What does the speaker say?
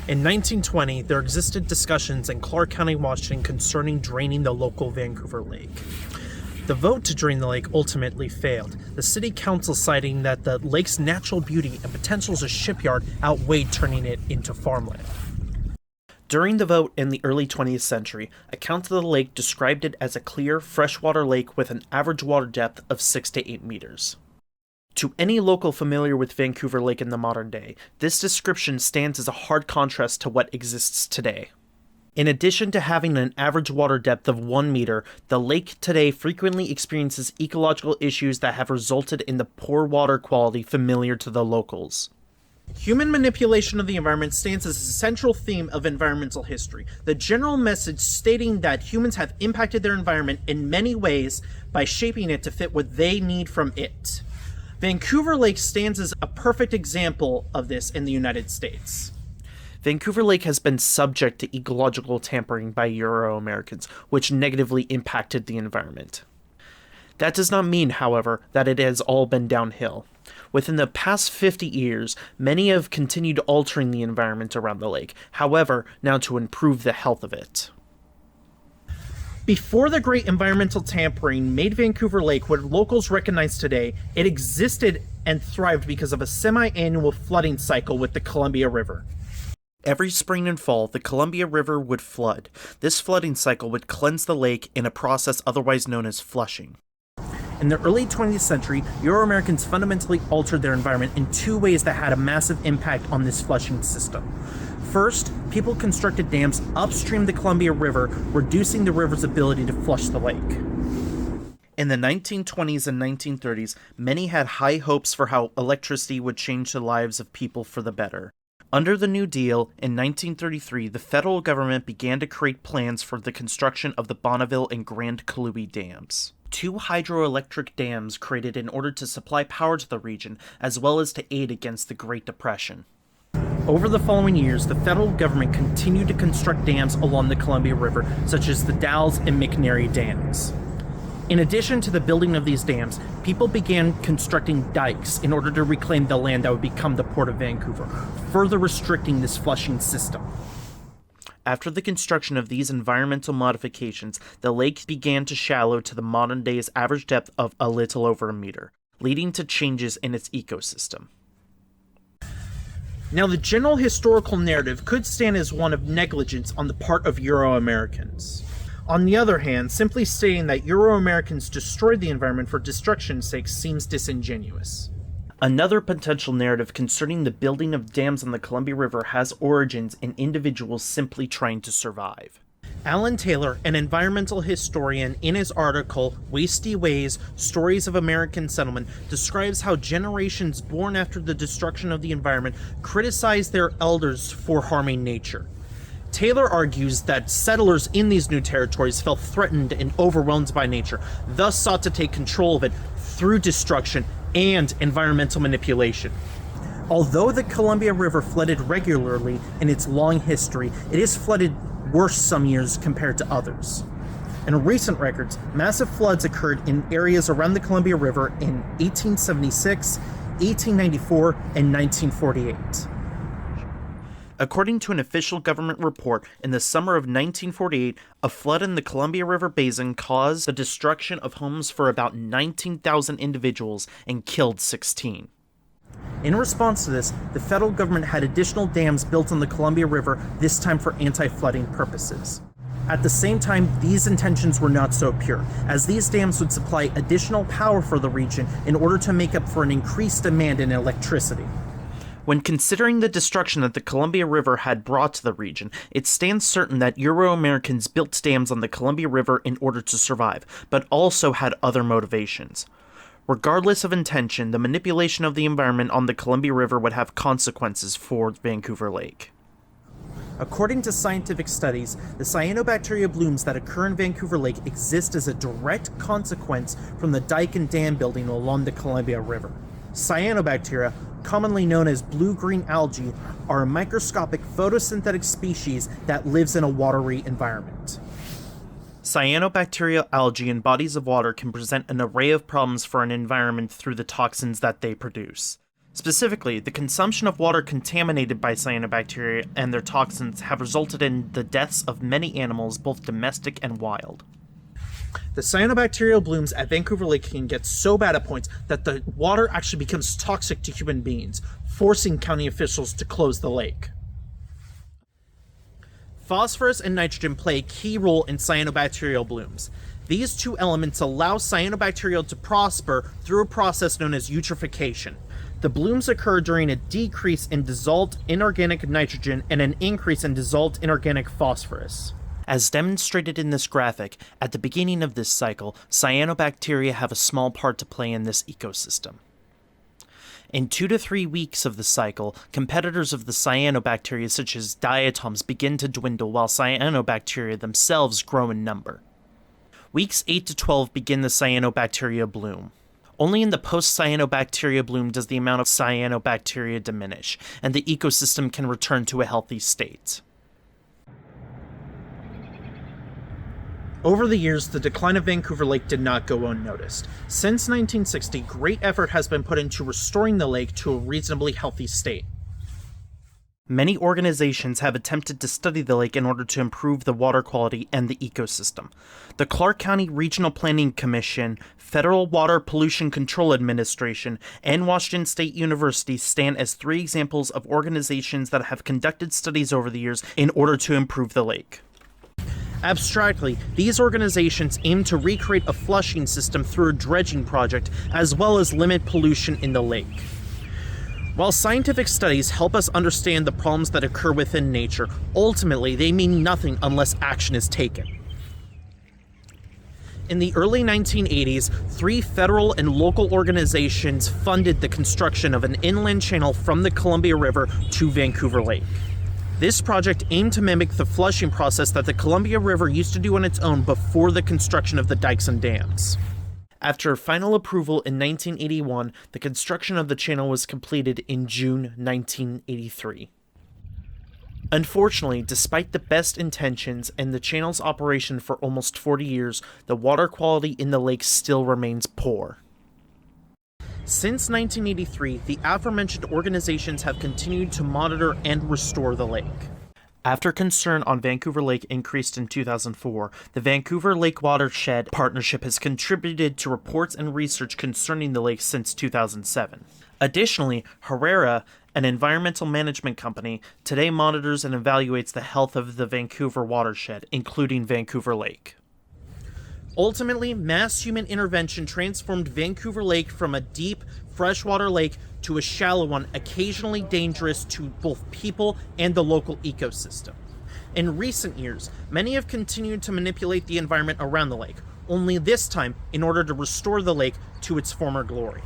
In 1920, there existed discussions in Clark County, Washington concerning draining the local Vancouver Lake. The vote to drain the lake ultimately failed, the city council citing that the lake's natural beauty and potential as a shipyard outweighed turning it into farmland. During the vote in the early 20th century, accounts of the lake described it as a clear, freshwater lake with an average water depth of 6 to 8 meters. To any local familiar with Vancouver Lake in the modern day, this description stands as a hard contrast to what exists today. In addition to having an average water depth of 1 meter, the lake today frequently experiences ecological issues that have resulted in the poor water quality familiar to the locals. Human manipulation of the environment stands as a central theme of environmental history, the general message stating that humans have impacted their environment in many ways by shaping it to fit what they need from it. Vancouver Lake stands as a perfect example of this in the United States. Vancouver Lake has been subject to ecological tampering by Euro-Americans, which negatively impacted the environment. That does not mean, however, that it has all been downhill. Within the past 50 years, many have continued altering the environment around the lake, however, now to improve the health of it. Before the great environmental tampering made Vancouver Lake what locals recognize today, it existed and thrived because of a semi-annual flooding cycle with the Columbia River. Every spring and fall, the Columbia River would flood. This flooding cycle would cleanse the lake in a process otherwise known as flushing. In the early 20th century, Euro-Americans fundamentally altered their environment in two ways that had a massive impact on this flushing system. First, people constructed dams upstream the Columbia River, reducing the river's ability to flush the lake. In the 1920s and 1930s, many had high hopes for how electricity would change the lives of people for the better. Under the New Deal, in 1933, the federal government began to create plans for the construction of the Bonneville and Grand Kaloubi dams. Two hydroelectric dams created in order to supply power to the region, as well as to aid against the Great Depression. Over the following years, the federal government continued to construct dams along the Columbia River, such as the Dalles and McNary dams. In addition to the building of these dams, people began constructing dikes in order to reclaim the land that would become the Port of Vancouver, further restricting this flushing system. After the construction of these environmental modifications, the lake began to shallow to the modern day's average depth of a little over a meter, leading to changes in its ecosystem. Now, the general historical narrative could stand as one of negligence on the part of Euro-Americans. On the other hand, simply stating that Euro-Americans destroyed the environment for destruction's sake seems disingenuous. Another potential narrative concerning the building of dams on the Columbia River has origins in individuals simply trying to survive. Alan Taylor, an environmental historian, in his article, Wasty Ways, Stories of American Settlement, describes how generations born after the destruction of the environment criticized their elders for harming nature. Taylor argues that settlers in these new territories felt threatened and overwhelmed by nature, thus sought to take control of it through destruction and environmental manipulation. Although the Columbia River flooded regularly in its long history, it is flooded worse some years compared to others. In recent records, massive floods occurred in areas around the Columbia River in 1876, 1894, and 1948. According to an official government report, in the summer of 1948, a flood in the Columbia River Basin caused the destruction of homes for about 19,000 individuals and killed 16. In response to this, the federal government had additional dams built on the Columbia River, this time for anti-flooding purposes. At the same time, these intentions were not so pure, as these dams would supply additional power for the region in order to make up for an increased demand in electricity. When considering the destruction that the Columbia River had brought to the region, it stands certain that Euro-Americans built dams on the Columbia River in order to survive, but also had other motivations. Regardless of intention, the manipulation of the environment on the Columbia River would have consequences for Vancouver Lake. According to scientific studies, the cyanobacteria blooms that occur in Vancouver Lake exist as a direct consequence from the dike and dam building along the Columbia River. Cyanobacteria, commonly known as blue-green algae, are a microscopic photosynthetic species that lives in a watery environment. Cyanobacterial algae in bodies of water can present an array of problems for an environment through the toxins that they produce. Specifically, the consumption of water contaminated by cyanobacteria and their toxins have resulted in the deaths of many animals, both domestic and wild. The cyanobacterial blooms at Vancouver Lake can get so bad at points that the water actually becomes toxic to human beings, forcing county officials to close the lake. Phosphorus and nitrogen play a key role in cyanobacterial blooms. These two elements allow cyanobacteria to prosper through a process known as eutrophication. The blooms occur during a decrease in dissolved inorganic nitrogen and an increase in dissolved inorganic phosphorus. As demonstrated in this graphic, at the beginning of this cycle, cyanobacteria have a small part to play in this ecosystem. In 2 to 3 weeks of the cycle, competitors of the cyanobacteria such as diatoms begin to dwindle while cyanobacteria themselves grow in number. Weeks 8 to 12 begin the cyanobacteria bloom. Only in the post-cyanobacteria bloom does the amount of cyanobacteria diminish, and the ecosystem can return to a healthy state. Over the years, the decline of Vancouver Lake did not go unnoticed. Since 1960, great effort has been put into restoring the lake to a reasonably healthy state. Many organizations have attempted to study the lake in order to improve the water quality and the ecosystem. The Clark County Regional Planning Commission, Federal Water Pollution Control Administration, and Washington State University stand as 3 examples of organizations that have conducted studies over the years in order to improve the lake. Abstractly, these organizations aim to recreate a flushing system through a dredging project, as well as limit pollution in the lake. While scientific studies help us understand the problems that occur within nature, ultimately they mean nothing unless action is taken. In the early 1980s, 3 federal and local organizations funded the construction of an inland channel from the Columbia River to Vancouver Lake. This project aimed to mimic the flushing process that the Columbia River used to do on its own before the construction of the dikes and dams. After final approval in 1981, the construction of the channel was completed in June 1983. Unfortunately, despite the best intentions and the channel's operation for almost 40 years, the water quality in the lake still remains poor. Since 1983, the aforementioned organizations have continued to monitor and restore the lake. After concern on Vancouver Lake increased in 2004, the Vancouver Lake Watershed Partnership has contributed to reports and research concerning the lake since 2007. Additionally, Herrera, an environmental management company, today monitors and evaluates the health of the Vancouver watershed, including Vancouver Lake. Ultimately, mass human intervention transformed Vancouver Lake from a deep, freshwater lake to a shallow one, occasionally dangerous to both people and the local ecosystem. In recent years, many have continued to manipulate the environment around the lake, only this time in order to restore the lake to its former glory.